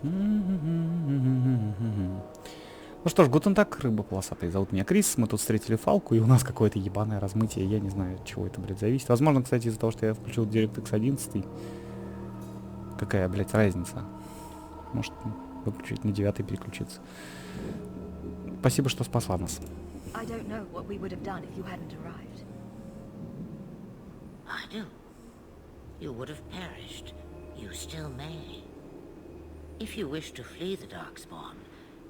Ну что ж, гутен так, рыба полосатая. Зовут меня Крис, мы тут встретили Фалку, и у нас какое-то ебаное размытие. Я не знаю, от чего это, блядь, зависит. Возможно, кстати, из-за того, что я включил DirectX 11. Какая, блядь, разница? Может, выключить на 9 переключиться. Спасибо, что спасла нас. I don't know what we would have done if you hadn't arrived. I do. You would have perished. You still may. If you wish to flee the Darkspawn,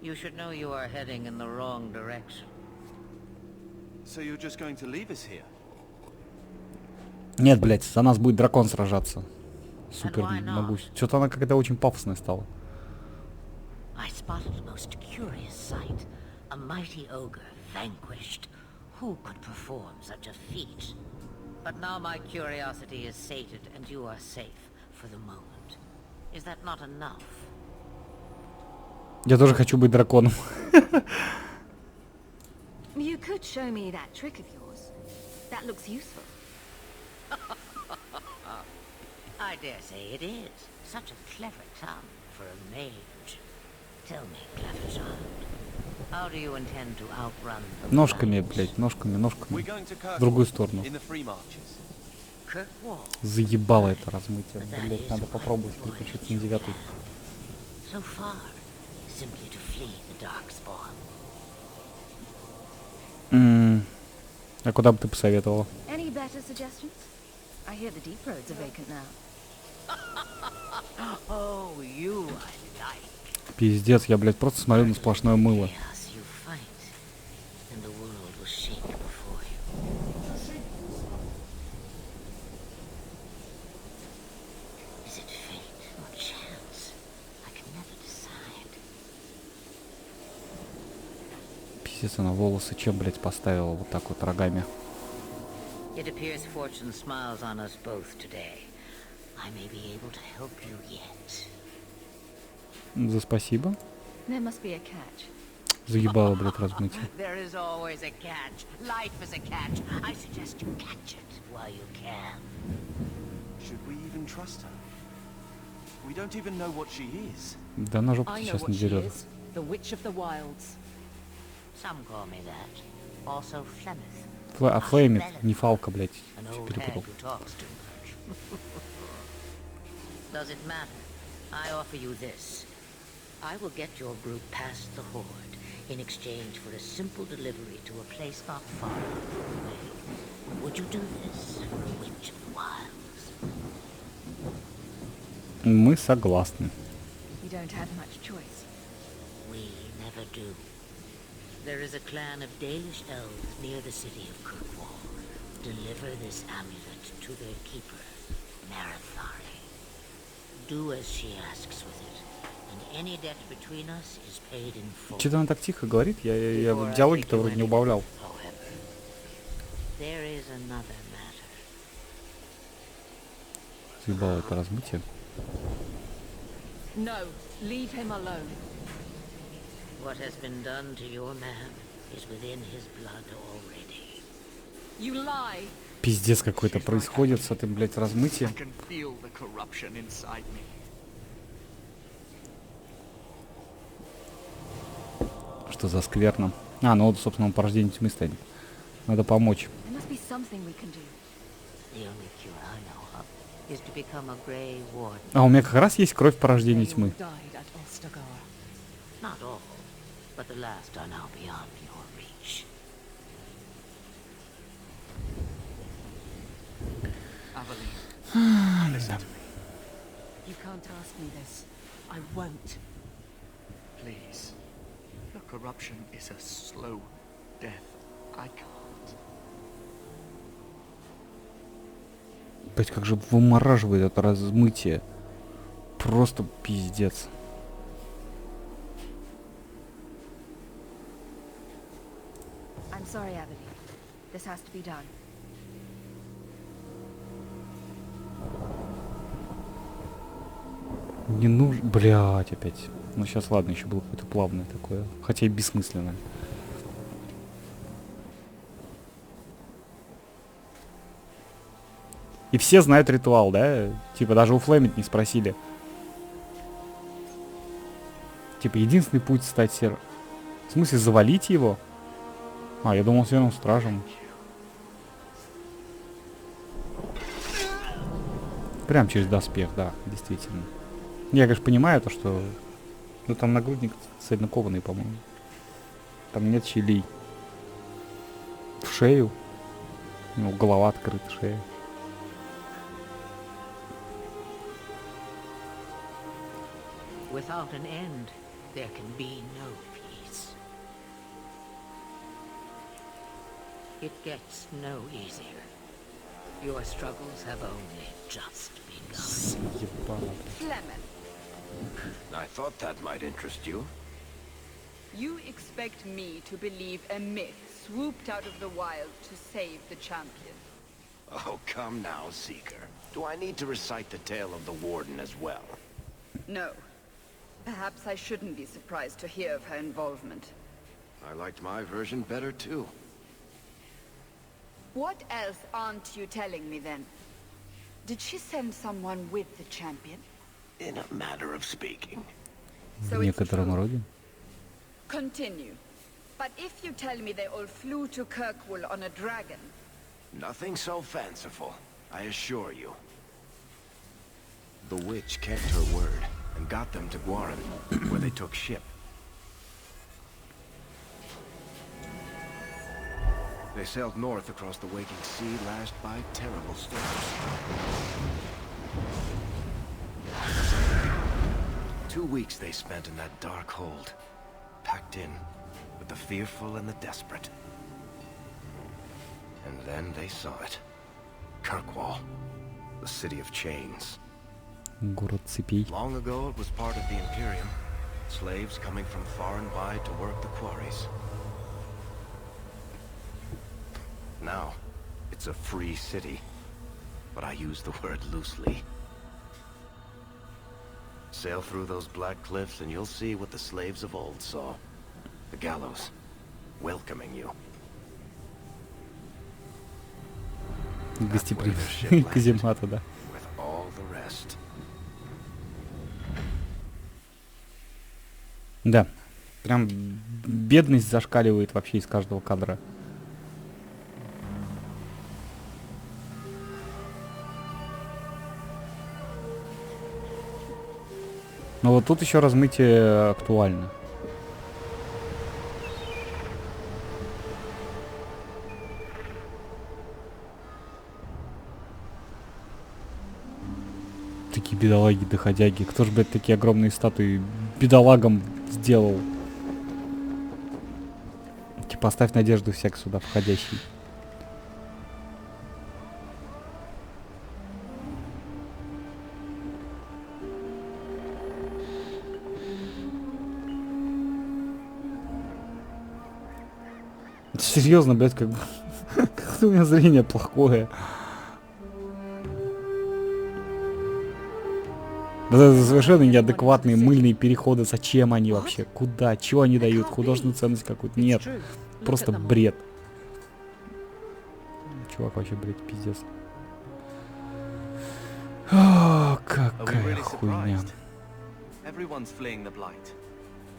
you should know you are heading in the wrong direction. So you're just going to leave us here? Нет, блядь, за нас будет дракон сражаться. Супер, могу. Что-то она какая-то очень пафосная стала. I spotted a most curious sight. A mighty ogre vanquished. Who could perform such a feat? But now my curiosity is sated and you are safe for the moment. Is that not enough? Я тоже хочу быть драконом. You could show me that trick of yours. That looks useful. I dare say it is. Such a clever tongue for a mage. Tell me, clever child, how do you intend to outrun the Ножками, блядь, ножками. В другую сторону. Заебало это размытие. Блядь, надо попробовать переключиться на 9. So far, simply to flee the Darkspawn. А куда бы ты посоветовала? Any better suggestions? I hear the deep roads are vacant now. Oh, you I like. Пиздец, я, блядь, просто смотрю на сплошное мыло. Chaos you fight, and the world will shake before you. Is it fate or chance? I can never decide. Пиздец, она волосы чем, блядь, поставила вот так вот рогами. It appears fortune smiles on us both today. I may be able to help you yet. За спасибо. There must be a catch. Заебало, блядь, размытие. There is always a catch. Life is a catch. I suggest you catch it while you can. Should we even trust her? We don't even know what she is. Да на жопу I know сейчас what не she дерет. is. The Witch of the Wilds. Some call me that. Also Flemeth. А Флеймит, не Фалка, блядь. An Чё old hag перепутал. who talks too much. Does it matter? I offer you this. I will get your group past the Horde in exchange for a simple delivery to a place not far away. Would you do this, Witch of the Wilds? Мы согласны. You don't have much choice. We never do. There is a clan of Dalish elves near the city of Kirkwall. Deliver this amulet to their keeper, Marathari. Do as she asks with it, and any debt between us is paid in full. Что-то она так тихо говорит, я в диалоге-то вроде не убавлял. However, there is another matter. Заебало это размытие. No, leave him alone. What has been done to your man is within his blood already. You lie. Пиздец какой-то происходит с этим, блядь, размытием. I can feel the corruption inside me. Что за скверно. А, ну вот, собственно, он порождение тьмы станет. Надо помочь. There must be something we can do. The only cure I know of is to become a Grey Warden. А у меня как раз есть кровь порождения They all тьмы. died at Ostagar. Not all, but the last are now beyond your reach. Aveline, listen to me, You can't ask me this. I won't. please. The corruption is a slow death. I can't. Блять, как же вымораживает это размытие. Просто пиздец. I'm sorry, Aveline. This has to be done. Не нужно... Блять, опять. Ну сейчас ладно, еще было какое-то плавное такое. Хотя и бессмысленное. И все знают ритуал, да? Типа даже у Флемит не спросили. Типа, единственный путь стать серым. В смысле, завалить его? А, я думал, серым стражем. Прям через доспех, да, действительно. Я, конечно, понимаю то, что... Ну, там нагрудник цельнокованный, по-моему. Там нет щелей. В шею. Ну, голова открыта, шея. Without an end, there can be no peace. It gets no easier. Your struggles have only just begun. Ебало. Fleming, I thought that might interest you. You expect me to believe a myth swooped out of the wild to save the champion? Oh, come now, Seeker. Do I need to recite the tale of the Warden as well? No. Perhaps I shouldn't be surprised to hear of her involvement. I liked my version better, too. What else aren't you telling me then? Did she send someone with the champion? In a matter of speaking. So В it's некотором true. роде. Continue. But if you tell me they all flew to Kirkwoll on a dragon... Nothing so fanciful, I assure you. The witch kept her word and got them to Guaran, where they took ship. They sailed north across the waking sea, lashed by terrible storms. 2 weeks they spent in that dark hold, packed in with the fearful and the desperate. And then they saw it. Kirkwall, the city of chains. Город цепей. Long ago it was part of the Imperium. Slaves coming from far and wide to work the quarries. Now, it's a free city. But I use the word loosely. Sail through those black cliffs and you'll see what the slaves of old saw. The gallows, welcoming you. Гостеприимный казематы, да. With all the rest. Да. Прям бедность зашкаливает вообще из каждого кадра. Но вот тут еще размытие актуально. Такие бедолаги, доходяги. Кто же, блядь, такие огромные статуи бедолагам сделал? Типа, оставь надежду всяк сюда входящий. Серьезно, блядь, как бы... Как-то у меня зрение плохое. Да, это совершенно неадекватные мыльные переходы. Зачем они вообще? Куда? Чего они дают? Художественную ценность какую-то? Нет. Просто бред. Чувак вообще, блядь, пиздец. О, какая хуйня. Everyone's fleeing the blight,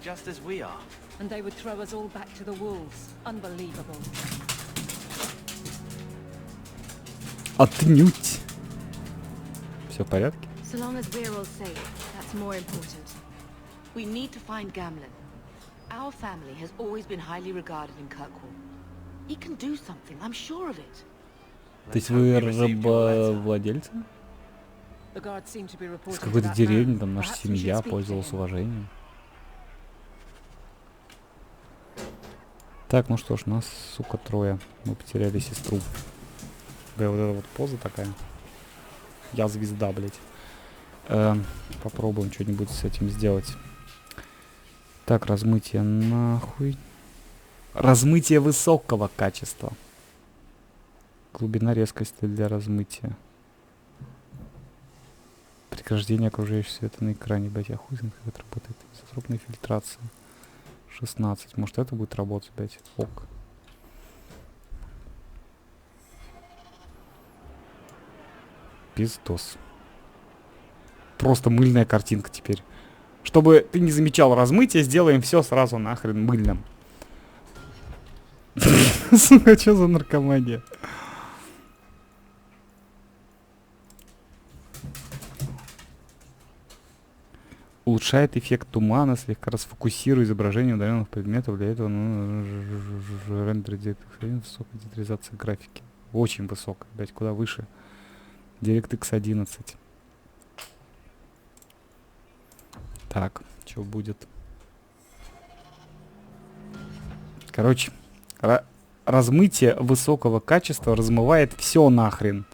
just as we are. And they would throw us all back to the wolves. Unbelievable. Отнюдь. Все в порядке? So long as we're all safe, that's more important. We need to find Gamlen. Our family has always been highly regarded in Kirkwall. He can do something, I'm sure of it. То есть вы рабовладельцы? The guards seem to be С reporting какой-то to that деревни, man. там наша Perhaps we should семья speak to пользовалась him. уважением. Так, ну что ж, нас, сука, трое. Мы потеряли сестру. Да, вот эта вот поза такая. Я звезда, блядь. Попробуем что-нибудь с этим сделать. Так, размытие нахуй. Размытие высокого качества. Глубина резкости для размытия. Пригождение окружающего света на экране. Блять, я хуй знает, как это работает. Изотропная фильтрация. 16. Может, это будет работать, блять. Ок. Пиздос. Просто мыльная картинка теперь. Чтобы ты не замечал размытия, сделаем все сразу нахрен мыльным. Сука, что за наркомания? Улучшает эффект тумана, слегка расфокусирует изображение удаленных предметов. Для этого рендер высокая детализация графики. Очень высокая, блять, куда выше. DirectX 11. Так, что будет? Короче, размытие высокого качества размывает все нахрен.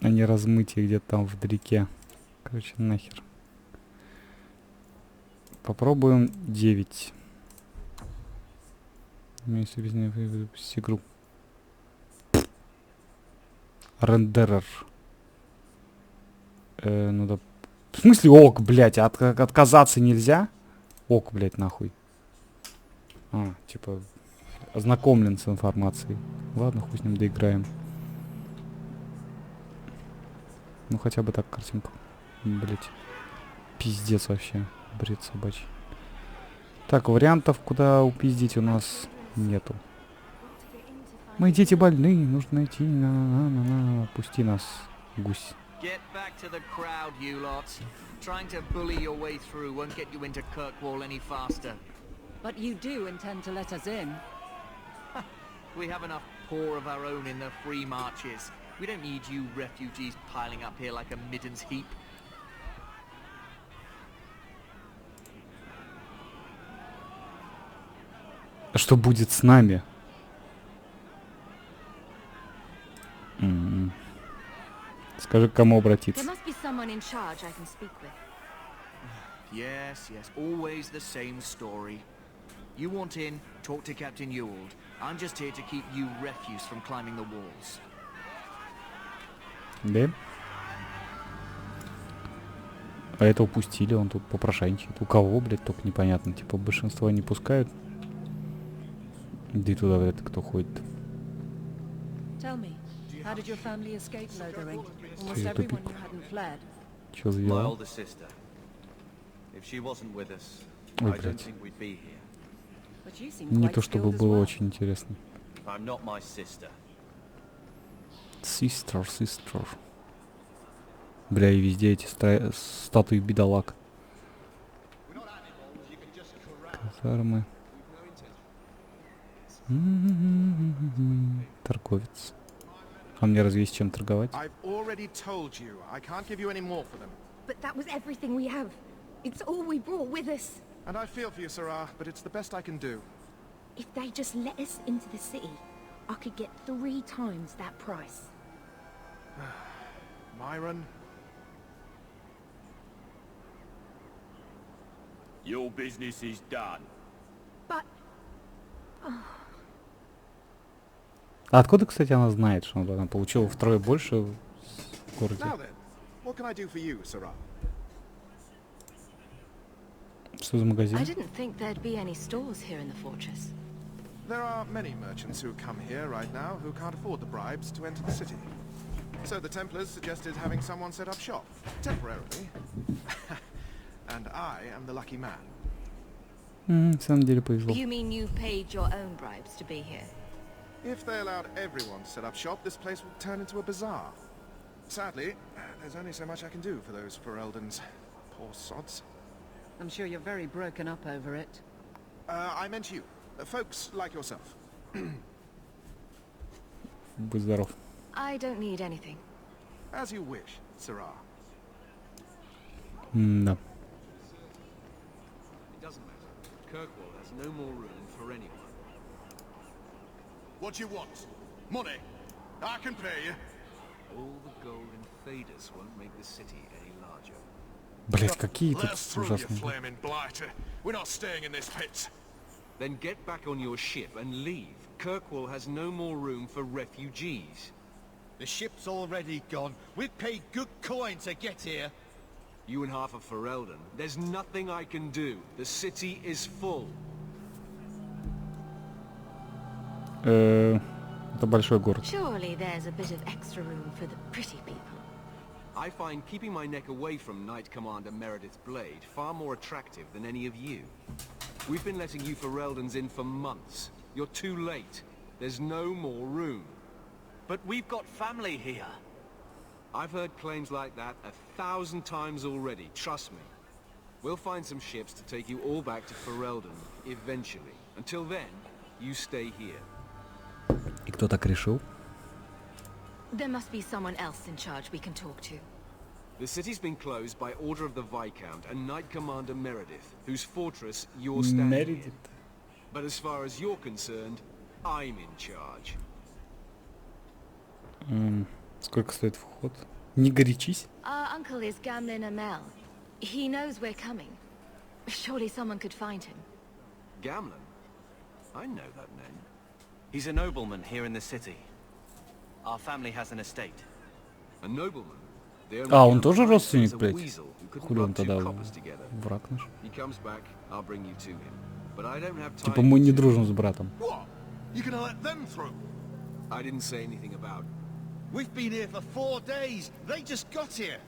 А не размытие где-то там вдалеке. Короче, нахер. Попробуем 9. Если без него выпустить игру. Рендерер. Ну да. В смысле ок, блять, отказаться нельзя? Ок, блять, нахуй. А, типа, ознакомлен с информацией. Ладно, хуй с ним доиграем. Ну хотя бы так картинку. Блять. Пиздец вообще. Бред собачий. Так, вариантов, куда упиздить, у нас нету. Мои дети больны, нужно найти. Пусти нас, гусь. Get back to the crowd, you lot. Trying to bully your way through won't get you into Kirkwall any faster. But you do intend to let us in. We have enough poor of our own in the free marches. We don't need you refugees piling up here like a middens heap. А что будет с нами? Скажи, к кому обратиться. There must be someone in charge I can speak with. Yes, always the same story. You want in, talk to Captain Ewald. I'm just here to keep you refuse from climbing the walls. Да? А это упустили, он тут попрошайничает. У кого, блядь, только непонятно. Типа большинство не пускают. Да и туда, блядь, кто ходит. Tell me, how did your family escape Lothering? Almost everyone you hadn't fled. Чё за дела? Ой, блядь. But you seem Не quite то чтобы skilled as было well. очень интересно. Sister. Бля, и везде эти статуи бедолаг. Казармы. Торговец. А мне разве есть чем торговать? But that was everything we have. It's all we brought with us. And I feel for you, Sarah, but it's the best I can do. If they just let us into the city, I could get 3 times that price. Myron? Your business is done. But А откуда, кстати, она знает, что она получила втрое больше в городе? Now then, what can I do for you, Sarah? Что за магазин? I didn't think there'd be any stores here in the fortress. There are many merchants who come here right now who can't afford the bribes to enter the city. So the Templars suggested having someone set up shop, temporarily. And I am the lucky man. На самом деле повезло. You mean you paid your own bribes to be here? If they allowed everyone to set up shop, this place would turn into a bazaar. Sadly, there's only so much I can do for those Fereldans. Poor sods. I'm sure you're very broken up over it. I meant you. Folks like yourself. Будь здоров. I don't need anything. As you wish, Sarah. Да. It doesn't matter. Kirkwall has no more room for anyone. What do you want? Money? I can pay you. All the gold in Thedas won't make the city any larger. Блять, какие тут Let us through, you ужасные. flaming blighter. We're not staying in this pit. Then get back on your ship and leave. Kirkwall has no more room for refugees. The ship's already gone. We've paid good coin to get here. You and half of Ferelden. There's nothing I can do. The city is full. Это большой город. Surely there's a bit of extra room for the pretty people. I find keeping my neck away from Knight Commander Meredith's blade far more attractive than any of you. We've been letting you Ferelden's in for months. You're too late. There's no more room. But we've got family here. I've heard claims like that 1,000 times already, trust me. We'll find some ships to take you all back to Ferelden, eventually. Until then, you stay here. И кто так решил? There must be someone else in charge we can talk to. The city's been closed by order of the Viscount and Knight Commander Meredith, whose fortress you're standing in. But as far as you're concerned, I'm in charge. Сколько стоит вход? Не горячись. Our uncle is Gamlin Amel. He knows we're coming. Surely someone could find him. Gamlin? I know that name. He's a nobleman here in the city. Our family has an estate. A nobleman? А, он тоже родственник, блядь? Хули он тогда брат наш? Типа мы не дружим с братом. We've been here for 4 days. They just got here.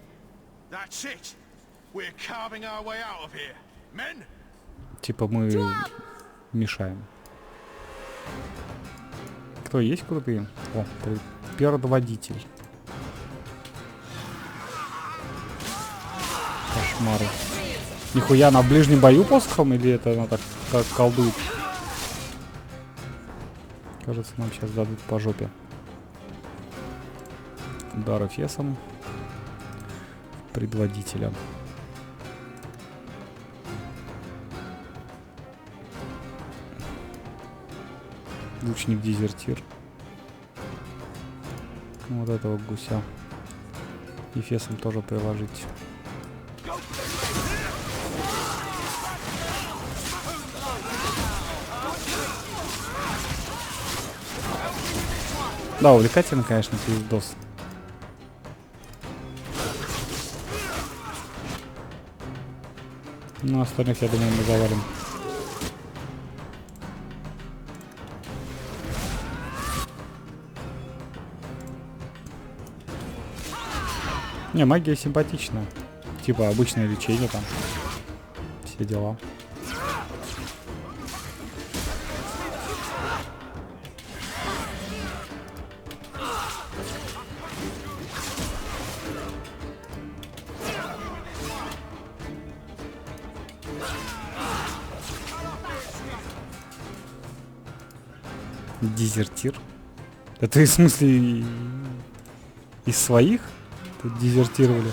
That's it. We're carving our way out of here. Men? Типа мы мешаем. Кто есть крутые? О, предводитель. Кошмары. Нихуя, на ближнем бою посохом или это она так как колдует? Кажется, нам сейчас дадут по жопе. Удар эфесом предводителя. Лучник-дезертир. Вот этого гуся эфесом тоже приложить. Да, увлекательно, конечно, пиздос. Ну, остальных, я думаю, мы завалим. Не, магия симпатичная. Типа обычное лечение там. Все дела. Дезертир? Это в смысле из своих тут дезертировали?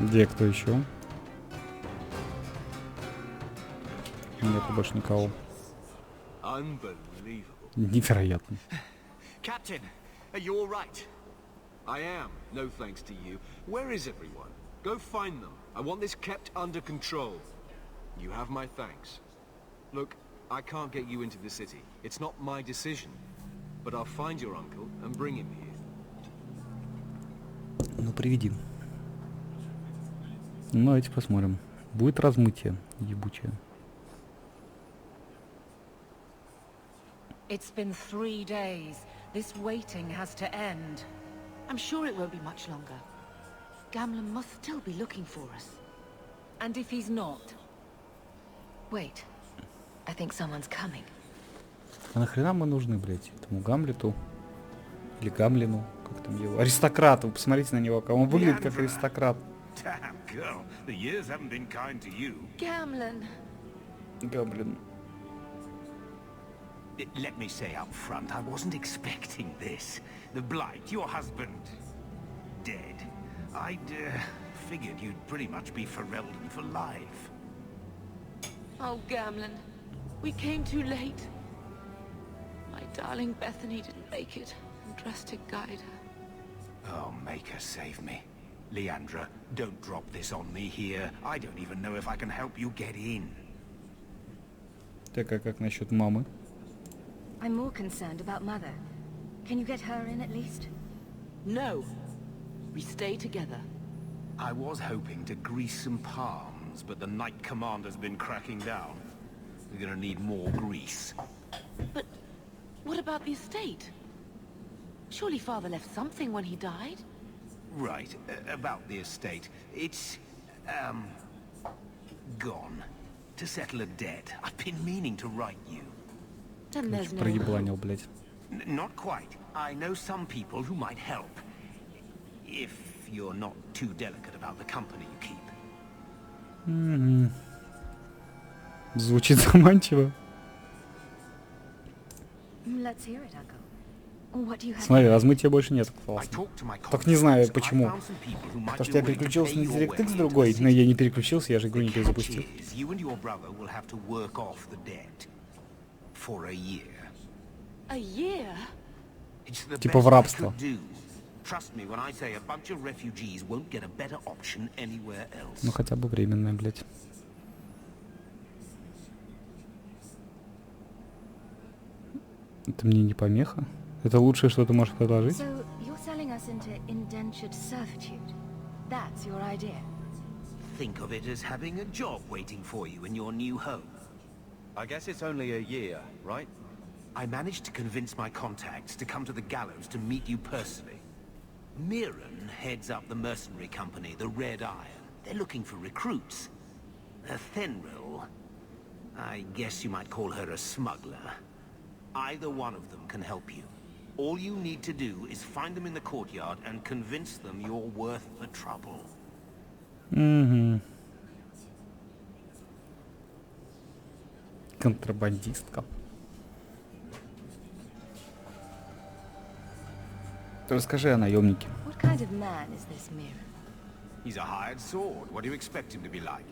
Где кто еще? Нету больше никого. Невероятно. Captain, are you all right? I am, no thanks to you. Where is everyone? Go find them. I want this kept under control. You have my thanks. Look, I can't get you into the city. It's not my decision. But I'll find your uncle and bring him here. Ну, приведи. Ну, давайте посмотрим. Будет размытие ебучее. It's been 3 days. This waiting has to end. I'm sure it won't be much longer. Gamlin must still be looking for us. And if he's not? Wait. I think someone's coming. А нахрена мы нужны, блядь, этому Гамлету? Или Гамлину? Как там его? Аристократу. Посмотрите на него, как он выглядит как аристократ. Gamlin. Гамлин. Let me say up front, I wasn't expecting this. The Blight, your husband, dead. I'd figured you'd pretty much be Ferelden for life. Oh, Gamlin, we came too late. My darling Bethany didn't make it, and Drastic guide her. Oh, make her save me. Leandra, don't drop this on me here. I don't even know if I can help you get in. Так, а как насчет мамы? I'm more concerned about Mother. Can you get her in at least? No. We stay together. I was hoping to grease some palms. smuggles, but the Knight Commander's been cracking down. We're gonna need more grease. But what about the estate? Surely Father left something when he died? Right, about the estate. It's, gone. To settle a debt. I've been meaning to write you. Then there's no... Проебланил, блядь. Not quite. I know some people who might help. If you're not too delicate about the company you keep. Звучит заманчиво. Let's hear it, Uncle. What do you have? Смотри, размытия больше нет. Классно. Только не знаю почему. Потому что я переключился на DirectX другой, но я не переключился, я же игру не перезапустил. Типа в рабство. Ну хотя бы временное, блядь. Это мне не помеха? Это лучшее, что ты можешь предложить? So you're selling us into indentured servitude. That's your idea. Think of it as having a job waiting for you in your new home. I guess it's only a year, right? I managed to convince my contacts to come to the gallows to meet you personally. Mirren heads up the mercenary company, the Red Iron. They're looking for recruits. Thenril, I guess you might call her a smuggler. Either one of them can help you. All you need to do is find them in the courtyard and convince them you're worth the trouble. Контрабандистка. Расскажи о наемнике. What kind of man is this Mirren? He's a hired sword. What do you expect him to be like?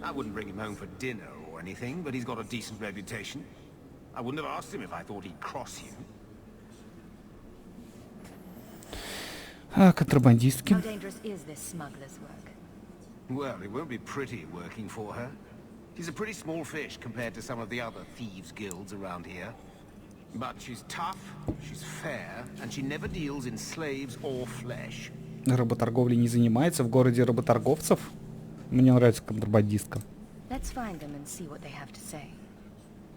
I wouldn't bring him home for dinner or anything, but he's got a decent reputation. I wouldn't have asked him if I thought he'd cross you. Контрабандистки. How dangerous is this smuggler's work? Well, it won't be pretty working for her. She's a pretty small fish compared to some of the other thieves' guilds around here. But she's tough, she's fair, and she never deals in slaves or flesh. Работорговлей не занимается в городе работорговцев? Мне нравится контрабандистка. Let's find them and see what they have to say.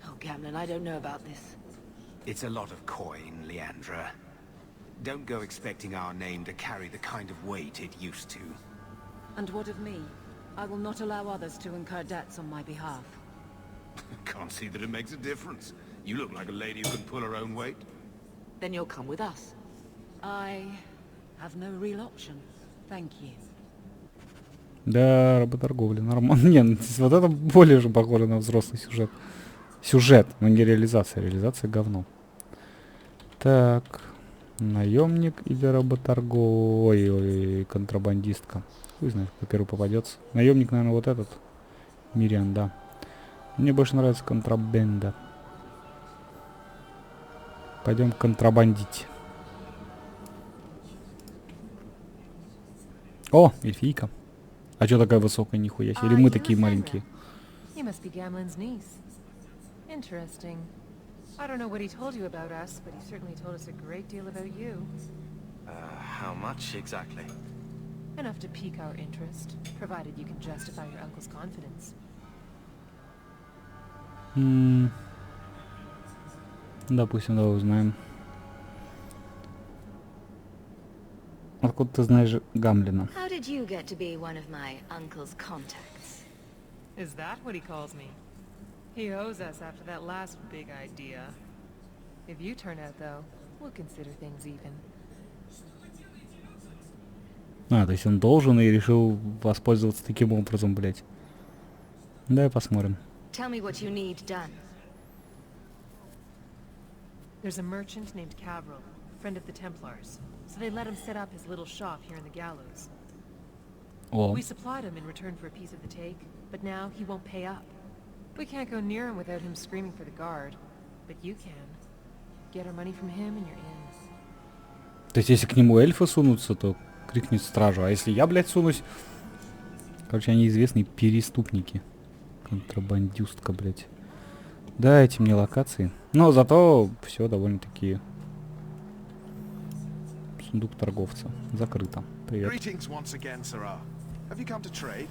Oh, Gamlen, I don't know about this. It's a lot of coin, Leandra. Don't go expecting our name to carry the kind of weight it used to. And what of me? I will not allow others to incur debts on my behalf. Can't see that it makes a difference. You look like a lady who can pull her own weight. Then you'll come with us. I have no real option. Thank you. Да, работорговля, нормально. Не, вот это более же похоже на взрослый сюжет. Сюжет, но не реализация. Реализация говно. Так. Наемник или работорговля? Ой, контрабандистка. Хуй знает, кто первый попадется. Наемник, наверное, вот этот. Мириан, да. Мне больше нравится контрабанда. Пойдем контрабандить. О, эльфийка. А чё такая высокая, нихуя себе? Или мы такие маленькие? You must be Gamlen's niece. Interesting. I don't know what he told you about us, but he certainly told us a great deal about you. How much exactly? Enough to pique our interest, provided you can justify your uncle's confidence. Допустим, давай узнаем. Откуда ты знаешь Гамлина? How did you get to be one of my uncle's contacts? Is that what he calls me? He owes us after that last big idea. If you turn out, though, we'll consider things even. А, то есть он должен и решил воспользоваться таким образом, блять. Давай посмотрим. Tell me what you need done. There's a merchant named Cavril, friend of the Templars. So they let him set up his little shop here in the gallows. О. We supplied him in return for a piece of the take, but now he won't pay up. We can't go near him without him screaming for the guard. But you can. Get our money from him and you're in. То есть если к нему эльфы сунутся, то крикнет стражу. А если я, блядь, сунусь... Короче, они известные переступники. Контрабандистка, блядь. Дайте мне локации. Но зато все довольно-таки... Сундук торговца. Закрыто. Привет. Greetings once again, Sarah. Have you come to trade?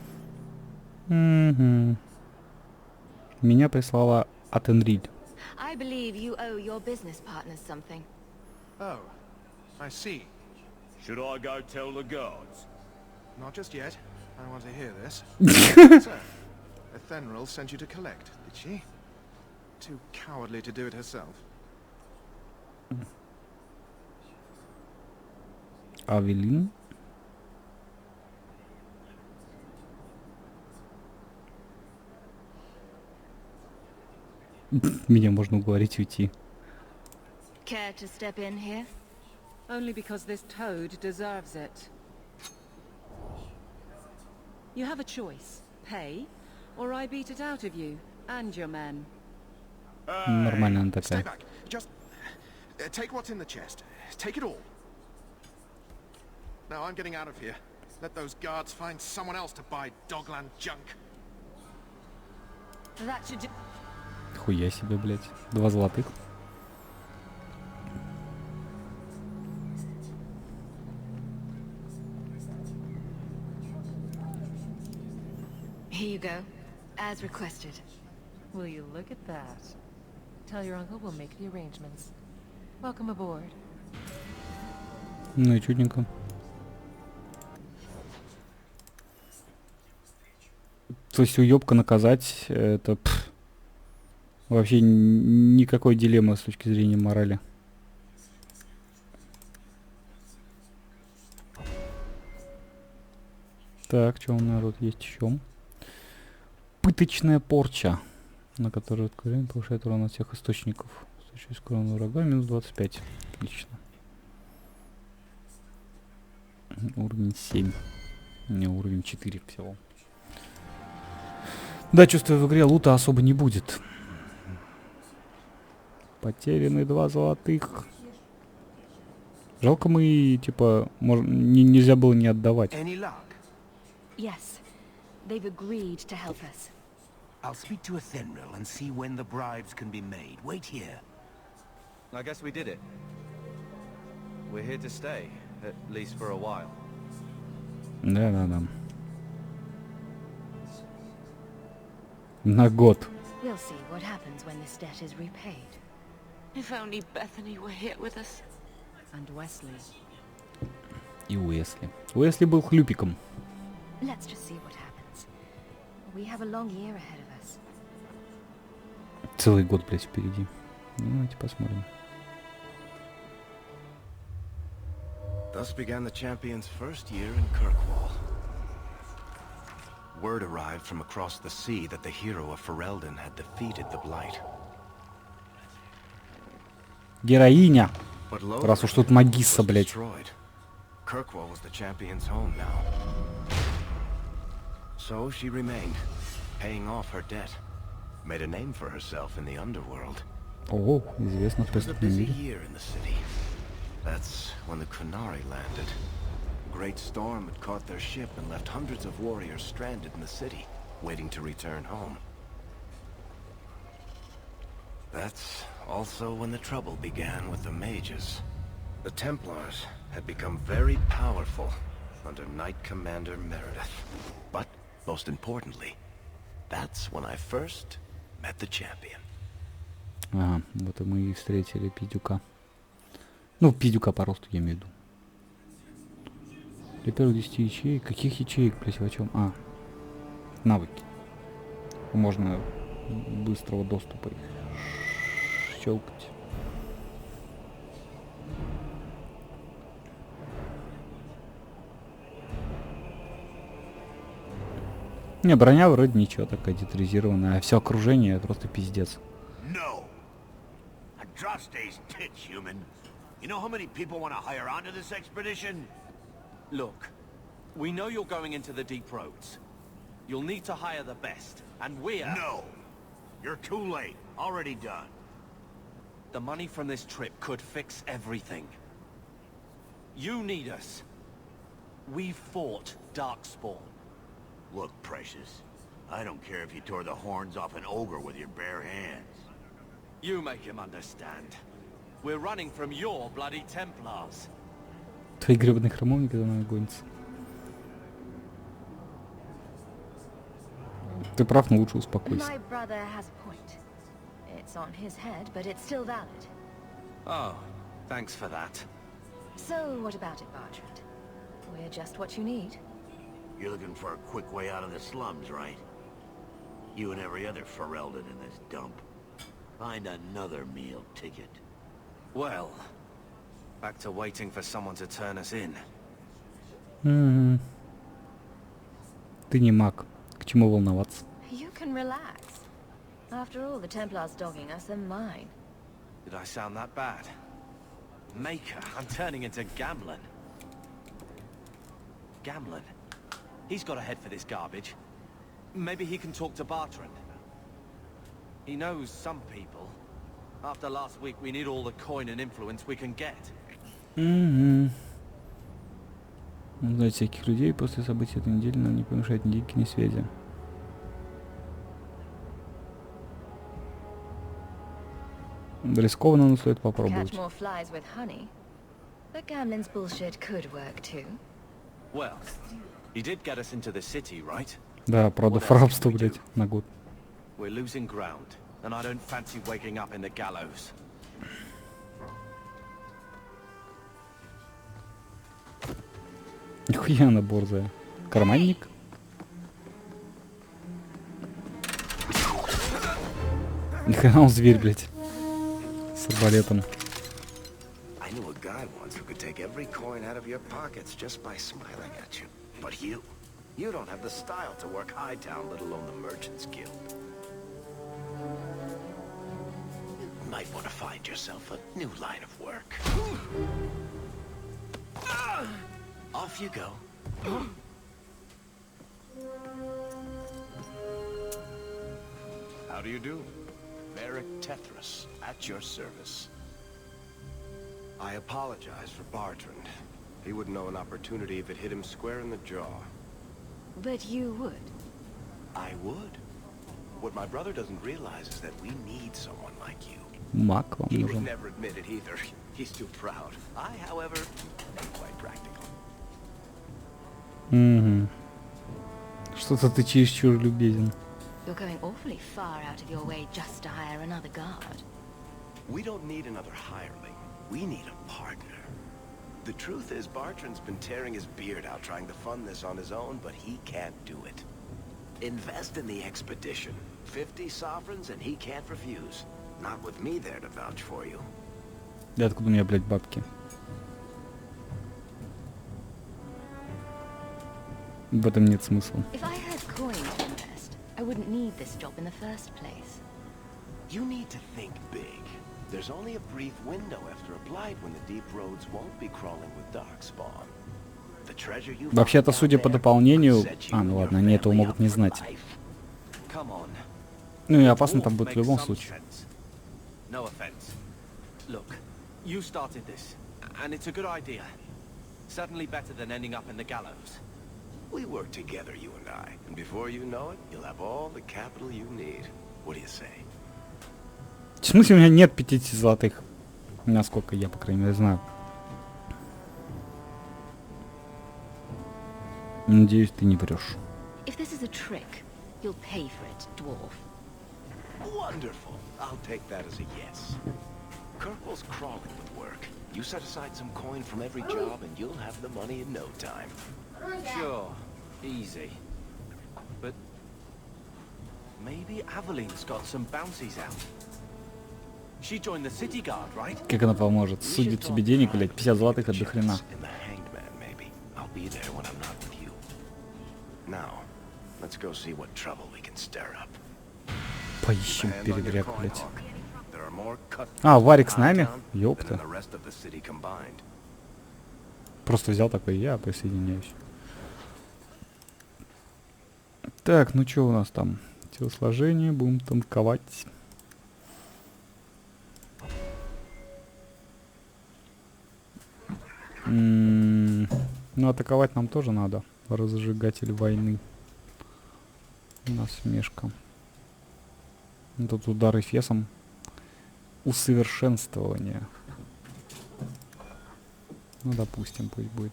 Угу. Меня прислала от Энриль. I believe you owe your business partners something. Oh, I see. Should I go tell the guards? Not just yet. I want to hear this. So, Ethenril sent you to collect, did she? Too cowardly to do it herself. Авелин. Меня можно уговорить уйти. Care to step in here? Only because this toad deserves it. You have a choice. Pay, or I beat it out of you and your men. Нормально она Stay такая. back. Just take what's in the chest. Take it all. Now I'm getting out of here. Let those guards find someone else to buy Dogland junk. That should do. Хуя себе, блядь. 2 золотых. Here you go, as requested. Will you look at that? Tell your uncle we'll make the arrangements. Welcome aboard. Ну и чудненько. То есть уёбка наказать, это вообще никакой дилеммы с точки зрения морали. Так, что у нас тут есть еще? Пыточная порча, на которую откровение повышает урон от всех источников. В случае с кроной врага минус 25. Отлично. Уровень 7. Не, уровень 4 всего. Да, чувствую, в игре лута особо не будет. Потеряны 2 золотых. Жалко, мы, типа, нельзя было не отдавать. Yes, they've agreed to help us. I'll speak to Ethenril and see when the bribes can be made. Wait here. I guess we did it. We're here to stay, at least for a while. Да. На год. We'll see what happens when this debt is repaid. If only Bethany were here with us. And Wesley. И Уэсли. Уэсли был хлюпиком. Let's just see what happens. We have a long year ahead of us. Целый год, блядь, впереди. Ну, давайте посмотрим. Thus began the champion's first year in Kirkwall. Word arrived from across the sea that the hero of Ferelden had defeated the Blight. Героиня! But lo, Раз уж тут магисса, was блядь. destroyed. Kirkwall was the champion's home now. So she remained, paying off her debt. Made a name for herself in the underworld. О, известно в It was a преступном busy мире. year in the city. That's when the Kunari landed. A great storm had caught their ship and left hundreds of warriors stranded in the city, waiting to return home. That's also when the trouble began with the mages. The Templars had become very powerful under Knight Commander Meredith. But, most importantly, that's when I first met the champion. Ага, вот и мы и встретили Пидюка. Ну, Пидюка по росту, я имею в виду. Для первых 10 ячеек. Каких ячеек, блять, о чем? А, навыки. Можно быстрого доступа их щелкать. Не, броня вроде ничего, такая детализированная, а все окружение просто пиздец. No. Atrocity's tits, human. You know how many people want to hire onto this expedition? Look, we know you're going into the deep roads. You'll need to hire the best, and we're... No. You're too late. Already done. The money from this trip could fix everything. You need us. We fought Darkspawn. Look, Precious. I don't care if you tore the horns off an ogre with your bare hands. You make him understand. We're running from your bloody Templars. Твои гребаные храмовники за нами гонятся. Ты прав, но лучше успокойся. My brother has a point. It's on his head, but it's still valid. Oh, thanks for that. So what about it, Bartrand? We're just what you need. You're looking for a quick way out of the slums, right? You and every other Ferelden in this dump. Find another meal ticket. Well, back to waiting for someone to turn us in. Ты не маг. К чему волноваться? You can relax. After all, the Templars dogging us are mine. Did I sound that bad? Maker, I'm turning into Gamlen. Gamlen? He's got a head for this garbage. Maybe he can talk to Bartrand. He knows some people. After last week, we need all the coin and influence we can get. Узнать всяких людей после событий этой недели нам не помешает ни лики, ни связи. Рискованно, но стоит попробовать. Catch more flies with honey. But Gamlen's bullshit could work too. Well, he did get us into the city, right? Да, продав рабство, блять, на год. We're losing ground, and I don't fancy waking up in the gallows. Нихуя она борзая. Карманник? Нихуя он зверь, блять. С арбалетом. I knew a guy once who could take every coin out of your pockets just by smiling at you. But you don't have the style to work Hightown, let alone the Merchants Guild. You might want to find yourself a new line of work. Off you go. How do you do? Merrick Tethras, at your service. I apologize for Bartrand. He wouldn't know an opportunity if it hit him square in the jaw. But you would. I would. What my brother doesn't realize is that we need someone like you. Маг вам He would нужен. never admit it either. He's too proud. I, however, am quite practical. Что-то ты чересчур любезен. You're going awfully far out of your way just to hire another guard. We don't need another hireling. We need a partner. The truth is, Bartrand's been tearing his beard out trying to fund this on his own, but he can't do it. Invest in the expedition. 50 sovereigns, and he can't refuse. Not with me there to vouch for you. Да откуда у меня, блядь, бабки? В этом нет смысла. If I had coin to invest, I wouldn't need this job in the first place. You need to think big. There's only a brief window after a blight when the deep roads won't be crawling with darkspawn. The treasure you Вообще-то, судя по дополнению... ну ладно, они этого могут не знать. Ну и опасно там будет в любом случае. No offense. Look, you started this, and it's a good idea. Certainly better than ending up in the gallows. We work together, you and I, and before you know it, you'll have all the capital you need. What do you say? В смысле, у меня нет 50 золотых? Насколько я, по крайней мере, знаю. Надеюсь, ты не врешь. If this is a trick, you'll pay for it, dwarf. Wonderful. I'll take that as a yes. Kirkwall's crawling with work. You set aside some coin from every job and you'll have the money in no time. Sure, easy. But maybe Aveline's got some bounties out. She joined the city guard, right? Как она поможет? Судит тебе денег, блядь, 50 золотых это до хрена. Поищем передряг, блядь. А, Варик с нами? Ёпта. Просто взял такой, я присоединяюсь. Так, ну что у нас там? Телосложение, будем танковать. Ну, атаковать нам тоже надо. Разжигатель войны. Насмешка. Тут удары фесом. Усовершенствование. Ну, допустим, пусть будет.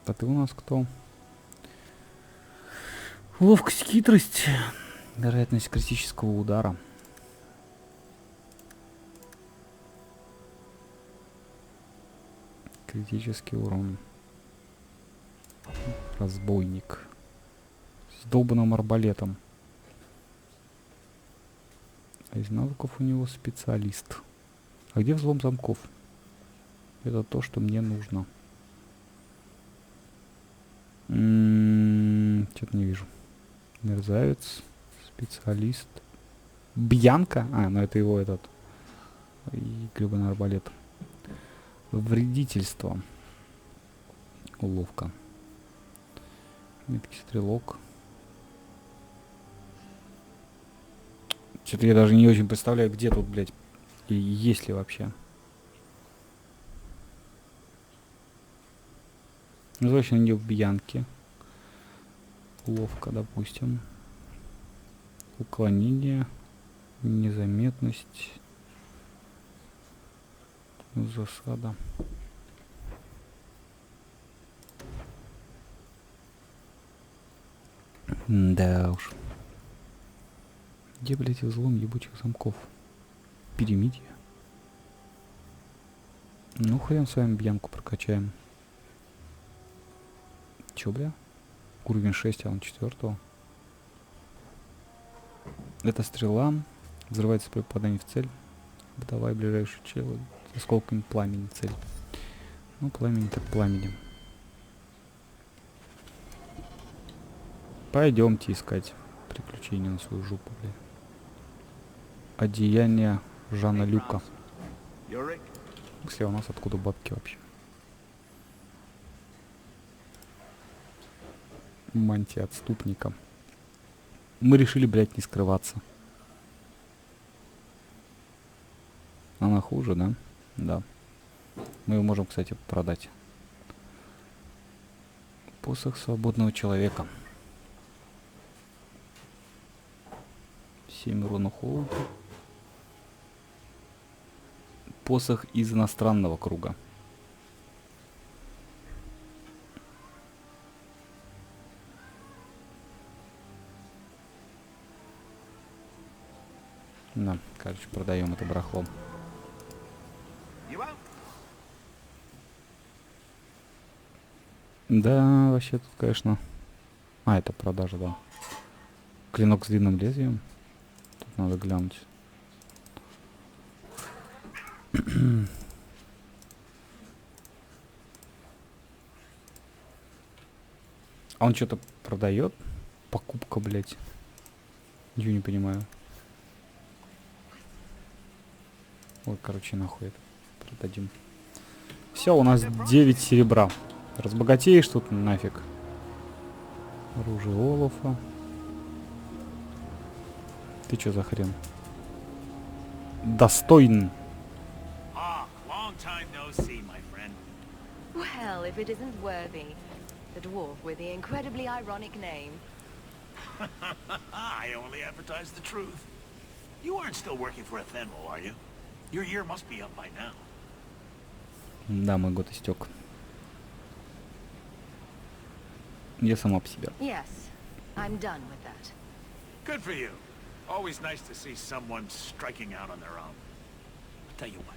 А ты у нас кто? Ловкость, хитрость. Вероятность критического удара. Критический урон. Разбойник. С долбанным арбалетом. А из навыков у него специалист. А где взлом замков? Это то, что мне нужно. Что-то не вижу. Мерзавец. Специалист. Бьянка? А, ну это его этот. И гребаный арбалет. Вредительство. Уловка. Меткий стрелок. Что-то я даже не очень представляю, где тут, блядь, и есть ли вообще. Ну, точно не в бьянке. Ловко, допустим. Уклонение. Незаметность. Засада. Да уж. Где, блядь, взлом ебучих замков? Перемитие. Ну, хрен с вами бьянку прокачаем. Чё, бля? Уровень 6, а он 4. Это стрела. Взрывается при попадании в цель. Давай ближайшую челу. С осколками пламени цель. Ну, пламени так пламени. Пойдемте искать приключения на свою жопу, бля. Одеяние Жана Люка. Если у нас откуда бабки вообще? Мантия отступника. Мы решили, блядь, не скрываться. Она хуже, да? Да. Мы его можем, кстати, продать. Посох свободного человека. 7 урона Хоука. Посох из иностранного круга. Да, короче, продаем это барахло. Да, вообще тут, конечно... А, это продажа, да. Клинок с длинным лезвием. Тут надо глянуть. А он что-то продает? Покупка, блядь. Ничего не понимаю. Ой, короче, нахуй это продадим. Все, у нас 9 серебра. Разбогатеешь тут нафиг. Оружие Олафа. Ты чё за хрен? Достоин. Well, if it isn't worthy. The dwarf with the incredibly ironic name. I only advertise the truth. You aren't still working for Athenmo, are you? Your year must be up by now. Да, мой год истек. Я сама по себе. Yes, I'm done with that. Good for you. Always nice to see someone striking out on their own. I'll tell you what.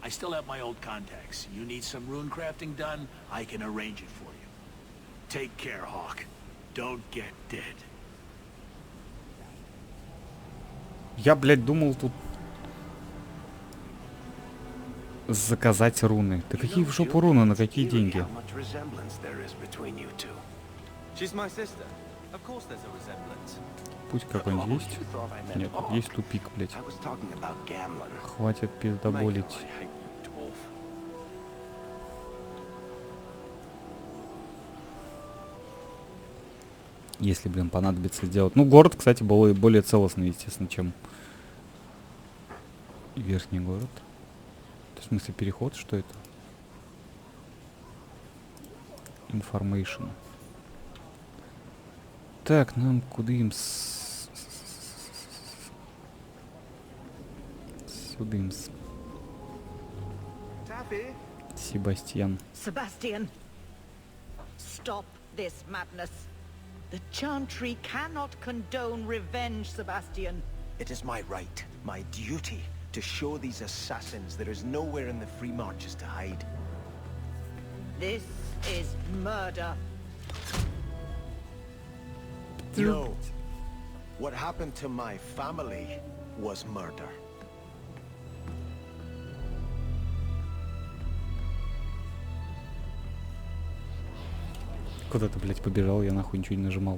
I still have my old contacts. You need some rune crafting done, I can arrange it for you. Take care, Hawk. Don't get dead. Я, блядь, думал тут заказать руны. Да какие в жопу руны, на какие деньги? Путь какой-нибудь есть? Нет, есть тупик, блядь. Хватит пиздоболить. Если, блин, понадобится сделать. Ну, город, кстати, был более целостный, естественно, чем верхний город. В смысле, переход, что это? Information. Так, нам куда им сюда им Себастьян. Sebastian, stop this madness. The Chantry cannot condone revenge, Sebastian. It is my right, my duty, to show these assassins there is nowhere in the free marches to hide. This is murder. No. What happened to my family was murder. Куда ты, блядь, побежал? Я нахуй ничего не нажимал.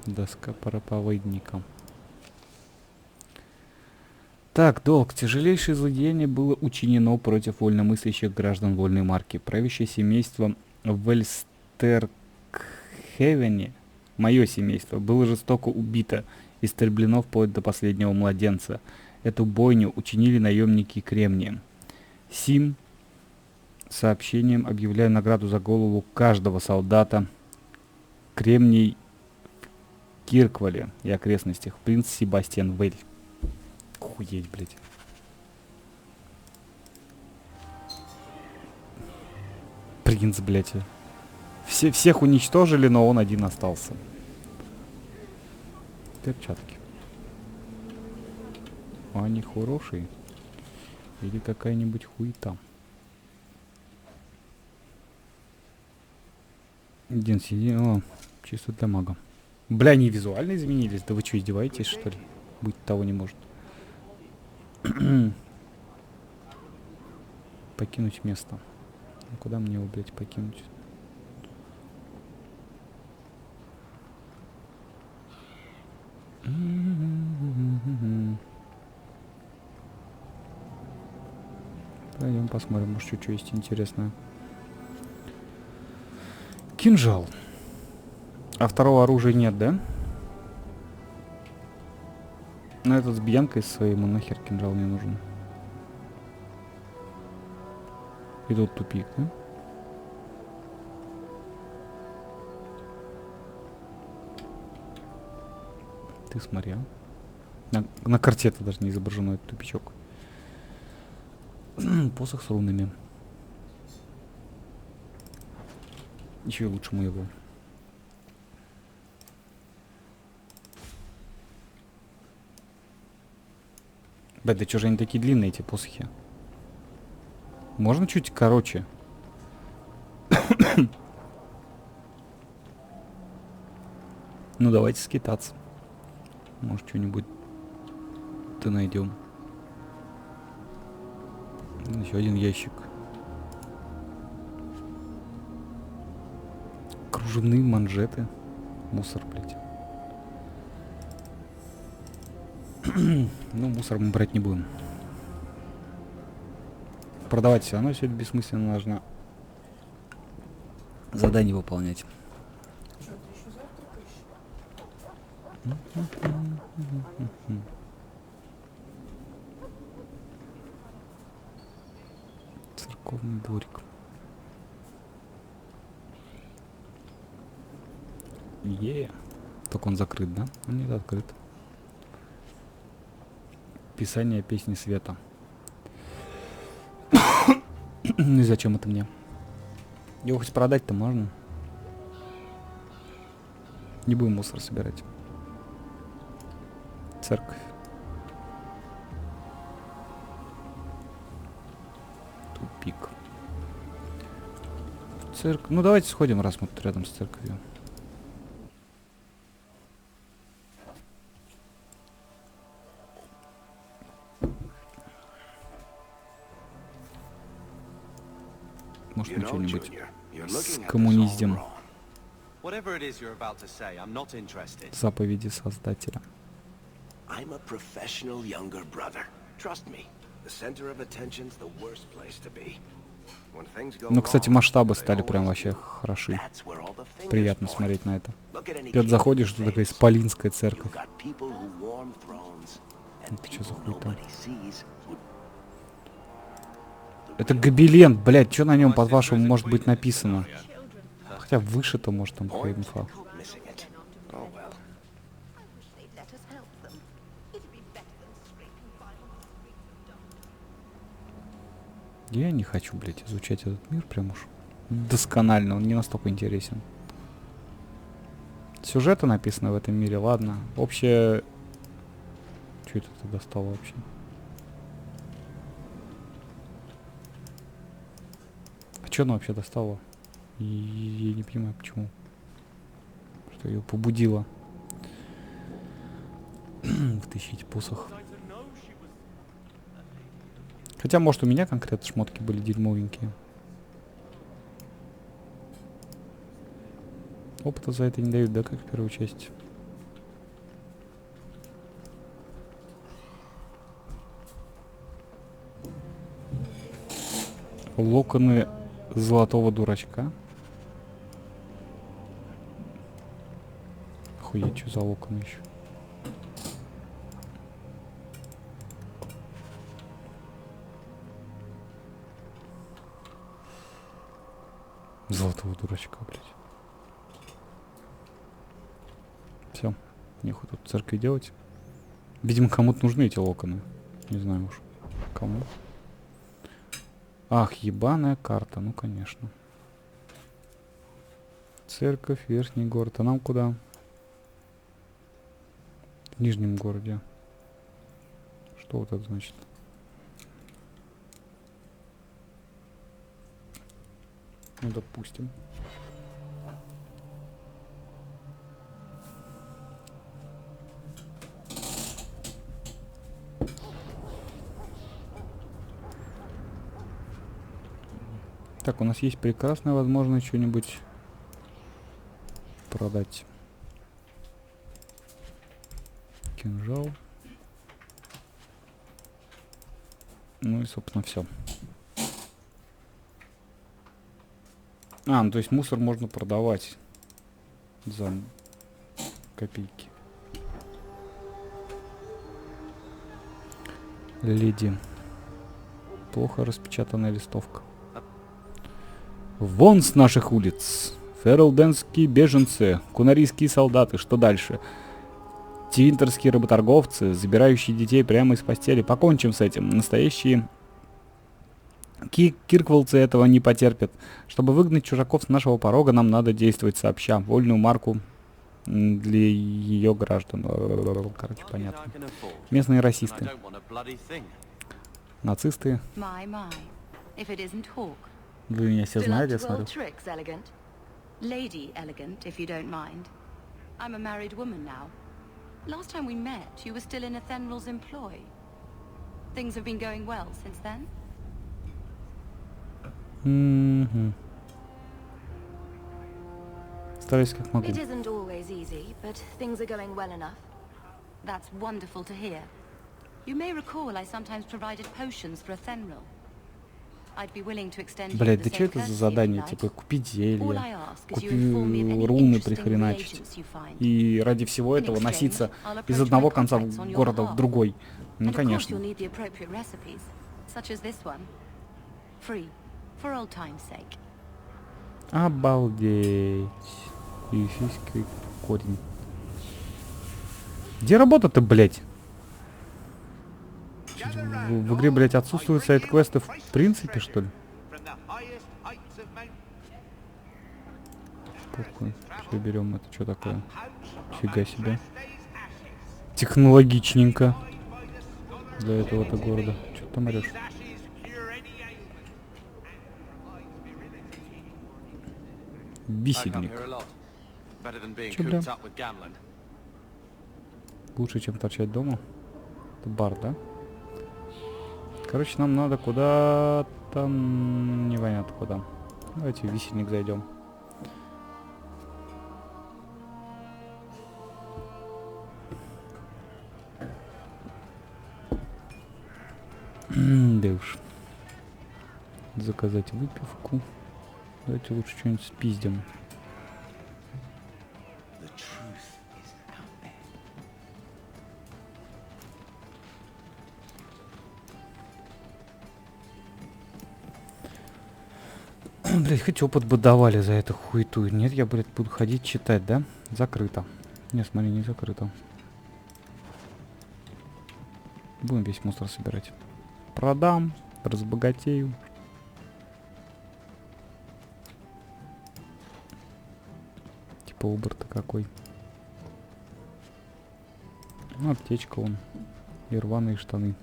Доска проповедника. Так, долг. Тяжелейшее злодеяние было учинено против вольномыслящих граждан вольной марки. Правящее семейство в Эльстеркхевене, мое семейство, было жестоко убито, истреблено вплоть до последнего младенца. Эту бойню учинили наемники Кремния. Сим сообщением объявляю награду за голову каждого солдата Кремний в Киркволле и окрестностях. Принц Себастьян Вель. Охуеть, блядь. Принц, блядь. Всех уничтожили, но он один остался. Перчатки. Они хорошие. Или какая-нибудь хуета. Один сидит. О, чисто для мага. Бля, они визуально изменились. Да вы что, издеваетесь, что ли? Быть того не может. Покинуть место. Ну, куда мне его, блядь, покинуть? Пойдем посмотрим, может, что есть интересное. Кинжал. А второго оружия нет, да? Ну, этот с бьянкой своей, ему нахер кинжал не нужен. И тут тупик, да? Ты смотри, а? На карте это даже не изображено, этот тупичок. Посох с рунами. Еще и лучше моего. Да что же они такие длинные, эти посохи? Можно чуть короче? Ну давайте скитаться. Может что-нибудь-то найдем. Еще один ящик. Кружевные манжеты. Мусор, блядь. Ну, мусор мы брать не будем. Продавать все равно все это бессмысленно, нужно задание выполнять. Церковный дворик. Только он закрыт, да? Он нет, открыт. Писание песни света. И зачем это мне? Его хоть продать-то можно. Не будем мусор собирать. Церковь. Тупик. Церковь. Ну давайте сходим, раз мы тут рядом с церковью. Может, мы что-нибудь скоммуниздим. Заповеди Создателя. Ну, кстати, масштабы стали прям вообще хороши. Приятно смотреть на это. Ты заходишь, тут такая исполинская церковь. Это что за хуйта? Это гобелен, блядь, что на нем, по-вашему, может быть написано? Хотя выше-то, может, там какая инфа. Я не хочу, блядь, изучать этот мир прям уж досконально, он не настолько интересен. сюжета написано в этом мире, ладно. Общее... Что это ты достал вообще? А что она вообще достала? Я не понимаю, почему. Что ее побудило втащить посох. Хотя, может, у меня конкретно шмотки были дерьмовенькие. Опыта за это не дают, да, как в первой части? Локоны золотого дурачка. Охуеть, что за локоны еще? Золотого дурачка, блядь. Все, нехуй тут в церкви делать. Видимо, кому-то нужны эти локоны. Не знаю уж. Кому? Ах, ебаная карта, ну конечно. Церковь, верхний город. А нам куда? В нижнем городе. Что вот это значит? Ну, допустим. Так, у нас есть прекрасная возможность что-нибудь продать. Кинжал. Ну и, собственно, все. А, ну то есть мусор можно продавать за копейки. Леди. Плохо распечатанная листовка. Вон с наших улиц! Ферлденские беженцы, кунарийские солдаты, что дальше? Твинтерские работорговцы, забирающие детей прямо из постели. Покончим с этим. Настоящие киркволлцы этого не потерпят. Чтобы выгнать чужаков с нашего порога, нам надо действовать сообща. Вольную марку для ее граждан. Короче, понятно. Местные расисты. Нацисты. Вы меня все знаете, я смотрю. Lady elegant, if you don't mind. I'm a married woman now. Last time we met, you were still in Athenral's employ. Things have been going well since then? Стараюсь как могу. It isn't always easy, but things are going well enough. That's wonderful to hear. You may recall I sometimes provided potions for Athenral. Блять, да что это за задание? Типа купить зелье, купить руны прихреначить. И ради всего этого носиться из одного конца города в другой. Ну, конечно. Обалдеть. Ефийский корень. Где работа-то, блять? В игре, блять, отсутствуют сайд-квесты в принципе, что ли? Похуй. Все, берем это. Что такое? Фига себе. Технологичненько. Для этого-то города. Что ты там орешь? Висельник. Че, бля? Лучше, чем торчать дома. Это бар, да? Короче, нам надо куда-то... Непонятно куда. Давайте в висельник зайдем. Да уж. Заказать выпивку. Давайте лучше что-нибудь спиздим. Блять, хоть опыт бы давали за эту хуету. Нет, я, блядь, буду ходить читать, да? Закрыто. Не, смотри, не закрыто. Будем весь мусор собирать. Продам, разбогатею. Типа убор-то какой. Ну, аптечка вон. И рваные штаны.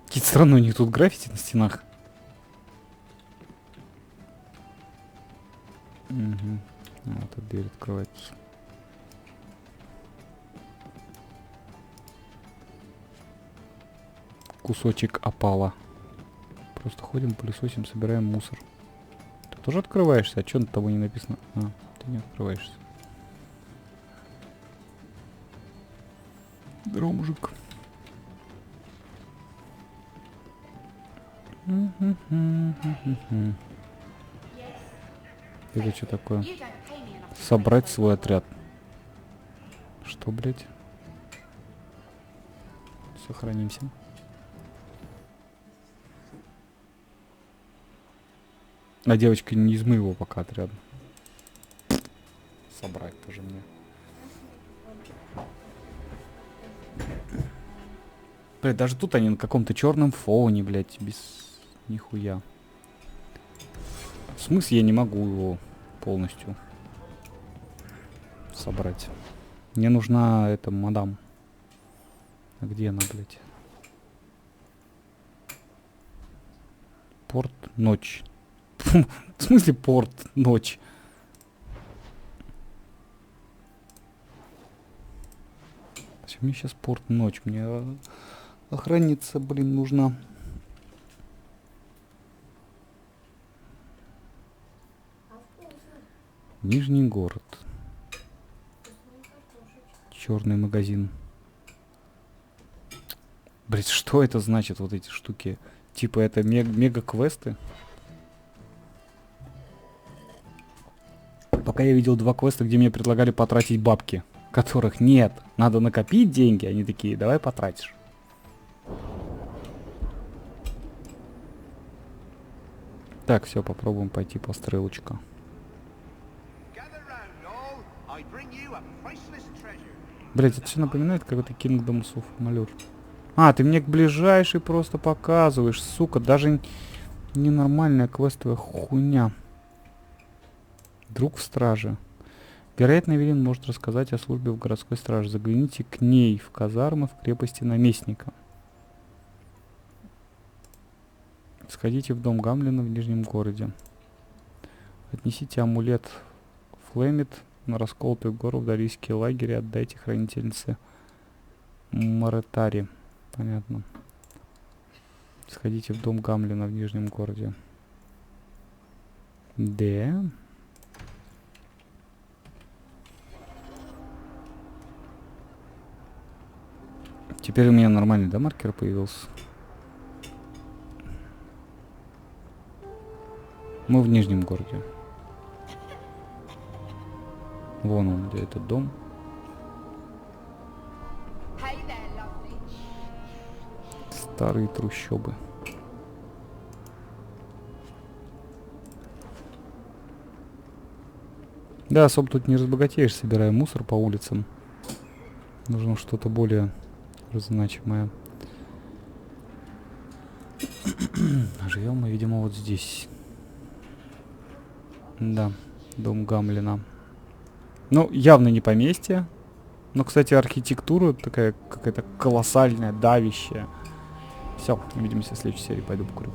Какие-то странные у них тут граффити на стенах. Угу. Вот эта дверь открывается. Кусочек опала. Просто ходим, пылесосим, собираем мусор. Ты тоже открываешься? А что на тобой не написано? А, ты не открываешься. Здорово, мужик. Это что такое? Собрать свой отряд. Что, блядь? Сохранимся. А девочка не из моего пока отряда. Собрать тоже мне. Блядь, даже тут они на каком-то черном фоне, блядь, без нихуя. В смысле я не могу его полностью собрать? Мне нужна эта мадам. А где она, блядь? Порт ночь. В смысле порт ночь? Зачем мне сейчас порт ночь? Мне охранница, блин, нужна. Нижний город. Черный магазин. Блять, что это значит, вот эти штуки? Типа это мега-квесты? Пока я видел 2 квеста, где мне предлагали потратить бабки, которых нет. Надо накопить деньги. Они такие, давай потратишь. Так, все, попробуем пойти по стрелочка. Блять, это все напоминает какой-то Kingdoms of Malur. А, ты мне к ближайшей просто показываешь, сука. Даже ненормальная квестовая хуйня. Друг в страже. Вероятно, Эвелин может рассказать о службе в городской страже. Загляните к ней в казармы в крепости наместника. Сходите в дом Гамлина в Нижнем городе. Отнесите амулет Флемит на расколотую гору в Дарийский лагерь и отдайте хранительнице Маретари. Понятно. Сходите в дом Гамлина в Нижнем городе. Да. Теперь у меня нормальный, да, маркер появился? Мы в Нижнем городе. Вон он, где этот дом. Старые трущобы. Да, особо тут не разбогатеешь, собирая мусор по улицам. Нужно что-то более значимое. Живем мы, видимо, вот здесь. Да, дом Гамлина. Ну, явно не поместье. Но, кстати, архитектура такая какая-то колоссальная, давящая. Все, увидимся в следующей серии. Пойду покурю.